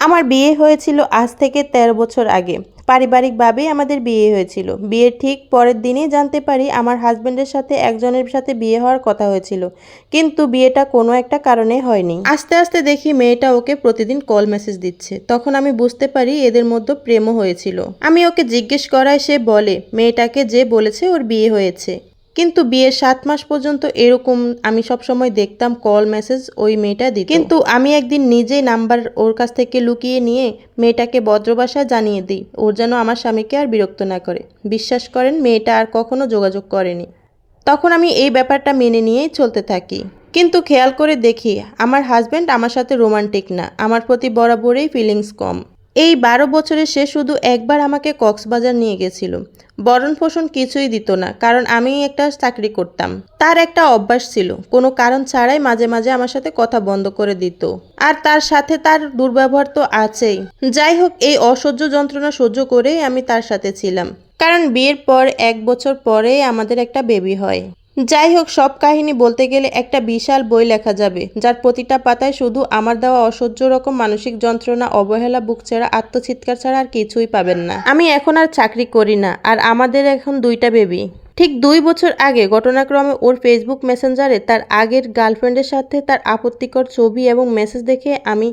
আমার বিয়ে হয়েছিল আজ থেকে ১৩ বছর আগে। পারিবারিকভাবেই আমাদের বিয়ে হয়েছিল। বিয়ের ঠিক পরের দিনই জানতে পারি আমার হাজবেন্ডের সাথে একজনের সাথে বিয়ে হওয়ার কথা হয়েছিল, কিন্তু বিয়েটা কোনো একটা কারণে হয়নি। আস্তে আস্তে দেখি মেয়েটা ওকে প্রতিদিন কল মেসেজ দিচ্ছে। তখন আমি বুঝতে পারি এদের মধ্যে প্রেমও হয়েছিল। আমি ওকে জিজ্ঞেস করায় সে বলে মেয়েটাকে যে বলেছে ওর বিয়ে হয়েছে, কিন্তু বিয়ের ৭ মাস পর্যন্ত এরকম আমি সবসময় দেখতাম কল মেসেজ ওই মেয়েটা দিত। কিন্তু আমি একদিন নিজেই নাম্বার ওর কাছ থেকে লুকিয়ে নিয়ে মেয়েটাকে ভদ্রভাষায় জানিয়ে দিই ওর যেন আমার স্বামীকে আর বিরক্ত না করে। বিশ্বাস করেন মেয়েটা আর কখনো যোগাযোগ করেনি। তখন আমি এই ব্যাপারটা মেনে নিয়েই চলতে থাকি। কিন্তু খেয়াল করে দেখি আমার হাজব্যান্ড আমার সাথে রোমান্টিক না, আমার প্রতি বরাবরই ফিলিংস কম। এই ১২ বছরে সে শুধু একবার আমাকে কক্সবাজার নিয়ে গেছিল। ভরণ পোষণ কিছুই দিত না, কারণ আমি একটা চাকরি করতাম। তার একটা অভ্যাস ছিল কোনো কারণ ছাড়াই মাঝে মাঝে আমার সাথে কথা বন্ধ করে দিত। আর তার সাথে তার দুর্ব্যবহার তো আছেই। যাই হোক, এই অসহ্য যন্ত্রণা সহ্য করেই আমি তার সাথে ছিলাম, কারণ বিয়ের পর ১ বছর পরে আমাদের একটা বেবি হয়। যাই হোক, সব কাহিনী বলতে গেলে একটা বিশাল বই লেখা যাবে, যার প্রতিটা পাতায় শুধু আমার দেওয়া অসহ্য রকম মানসিক যন্ত্রণা, অবহেলা, বুক ছেঁড়া আত্মচিৎকার ছাড়া আর কিছুই পাবেন না। আমি এখন আর চাকরি করি না, আর আমাদের এখন 2টা বেবি। ঠিক 2 বছর আগে ঘটনাক্রমে ওর ফেসবুক মেসেঞ্জারে তার আগের গার্লফ্রেন্ডের সাথে তার আপত্তিকর ছবি এবং মেসেজ দেখে আমি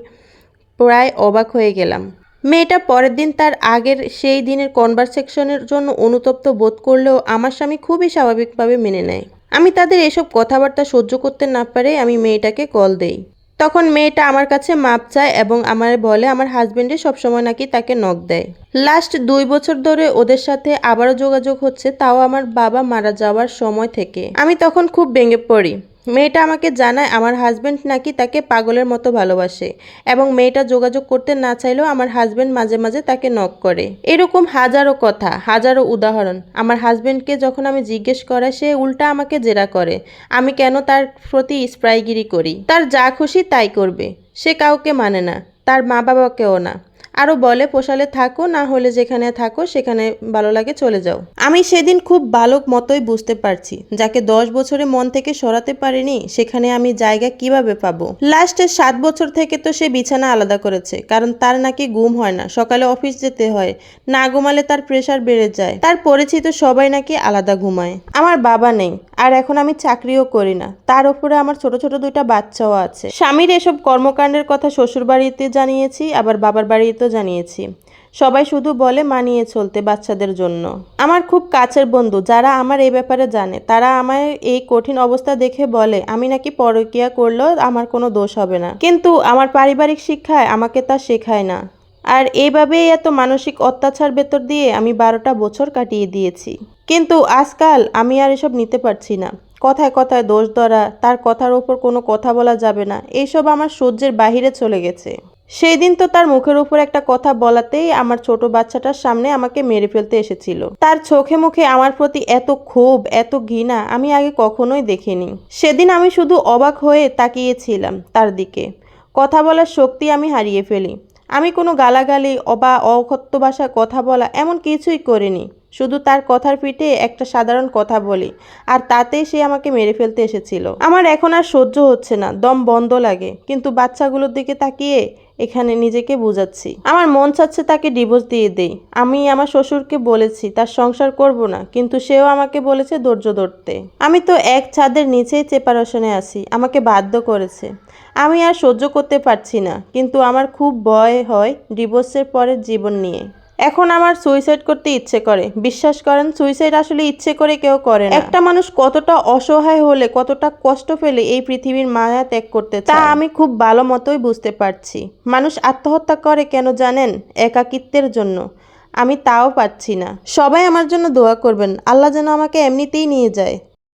প্রায় অবাক হয়ে গেলাম। মেয়েটা পরের দিন তার আগের সেই দিনের কনভারসেশনের জন্য অনুতপ্ত বোধ করলেও আমার স্বামী খুবই স্বাভাবিকভাবে মেনে নেয়। আমি তাদের এসব কথাবার্তা সহ্য করতে না পারে আমি মেয়েটাকে কল দেই। তখন মেয়েটা আমার কাছে মাপ চায় এবং আমায় বলে আমার হাজবেন্ডে সবসময় নাকি তাকে নক দেয়। লাস্ট 2 বছর ধরে ওদের সাথে আবারও যোগাযোগ হচ্ছে, তাও আমার বাবা মারা যাওয়ার সময় থেকে। আমি তখন খুব ভেঙে পড়ি। মেয়েটা আমাকে জানায় আমার হাজবেন্ড নাকি তাকে পাগলের মতো ভালোবাসে এবং মেয়েটা যোগাযোগ করতে না চাইলেও আমার হাজবেন্ড মাঝে মাঝে তাকে নক করে। এরকম হাজারো কথা, হাজারো উদাহরণ। আমার হাজবেন্ডকে যখন আমি জিজ্ঞেস করাই সে উল্টা আমাকে জেরা করে আমি কেন তার প্রতি স্প্রাইগিরি করি। তার যা খুশি তাই করবে, সে কাউকে মানে না, তার মা বাবাকেও না। আরও বলে পোষালে থাকো, না হলে যেখানে থাকো সেখানে ভালো লাগে চলে যাও। আমি সেদিন খুব ভালো মতোই বুঝতে পারছি যাকে 10 বছরে মন থেকে সরাতে পারিনি সেখানে আমি জায়গা কিভাবে পাবো। লাস্টের 7 বছর থেকে তো সে বিছানা আলাদা করেছে, কারণ তার নাকি ঘুম হয় না, সকালে অফিস যেতে হয়, না ঘুমালে তার প্রেশার বেড়ে যায়। তার পরিচিত সবাই নাকি আলাদা ঘুমায়। আমার বাবা নেই, আর এখন আমি চাকরিও করি না, তার উপরে আমার ছোট ছোট 2টা বাচ্চাও আছে। স্বামীর এসব কর্মকাণ্ডের কথা শ্বশুর বাড়িতে জানিয়েছি, আবার বাবার বাড়িতেও জানিয়েছি। সবাই শুধু বলে মানিয়ে চলতে বাচ্চাদের জন্য। আমার খুব কাছের বন্ধু যারা আমার এই ব্যাপারে জানে, তারা আমার এই কঠিন অবস্থা দেখে বলে আমি নাকি পরকীয়া করলেও আমার কোনো দোষ হবে না, কিন্তু আমার পারিবারিক শিক্ষায় আমাকে তা শেখায় না। আর এইভাবেই এত মানসিক অত্যাচার ভেতর দিয়ে আমি 12টা বছর কাটিয়ে দিয়েছি। কিন্তু আজকাল আমি আর এসব নিতে পারছি না। কথায় কথায় দোষ ধরা, তার কথার ওপর কোনো কথা বলা যাবে না, এইসব আমার সহ্যের বাহিরে চলে গেছে। সেই দিন তো তার মুখের উপর একটা কথা বলাতেই আমার ছোট বাচ্চাটার সামনে আমাকে মেরে ফেলতে এসেছিল। তার চোখে মুখে আমার প্রতি এত ক্ষোভ, এত ঘৃণা আমি আগে কখনোই দেখিনি। সেদিন আমি শুধু অবাক হয়ে তাকিয়েছিলাম তার দিকে। কথা বলার শক্তি আমি হারিয়ে ফেলি। আমি কোনো গালাগালি বা অকথ্য ভাষায় কথা বলা এমন কিছুই করিনি, শুধু তার কথার পিঠে একটা সাধারণ কথা বলি, আর তাতেই সে আমাকে মেরে ফেলতে এসেছিল। আমার এখন আর সহ্য হচ্ছে না, দম বন্ধ লাগে, কিন্তু বাচ্চাগুলোর দিকে তাকিয়ে এখানে নিজেকে বুঝাচ্ছি। আমার মন চাচ্ছে তাকে ডিভোর্স দিয়ে দেই। আমি আমার শ্বশুরকে বলেছি তার সংসার করব না, কিন্তু সেও আমাকে বলেছে ধৈর্য ধরতে। আমি তো এক ছাদের নিচেই সেপারেশনে আছি, আমাকে বাধ্য করেছে। আমি আর সহ্য করতে পারছি না, কিন্তু আমার খুব ভয় হয় ডিভোর্সের পরের জীবন নিয়ে। এখন আমার সুইসাইড করতে ইচ্ছে করে। বিশ্বাস করেন, সুইসাইড আসলে ইচ্ছে করে কেউ করে না। একটা মানুষ কতটা অসহায় হলে, কতটা কষ্ট পেলে এই পৃথিবীর মায়া ত্যাগ করতে চায়, তা আমি খুব ভালো মতোই বুঝতে পারছি। মানুষ আত্মহত্যা করে কেন জানেন? একাকিত্বের জন্য। আমি তাও পারছি না। সবাই আমার জন্য দোয়া করবেন, আল্লাহ যেন আমাকে এমনিতেই নিয়ে যায়।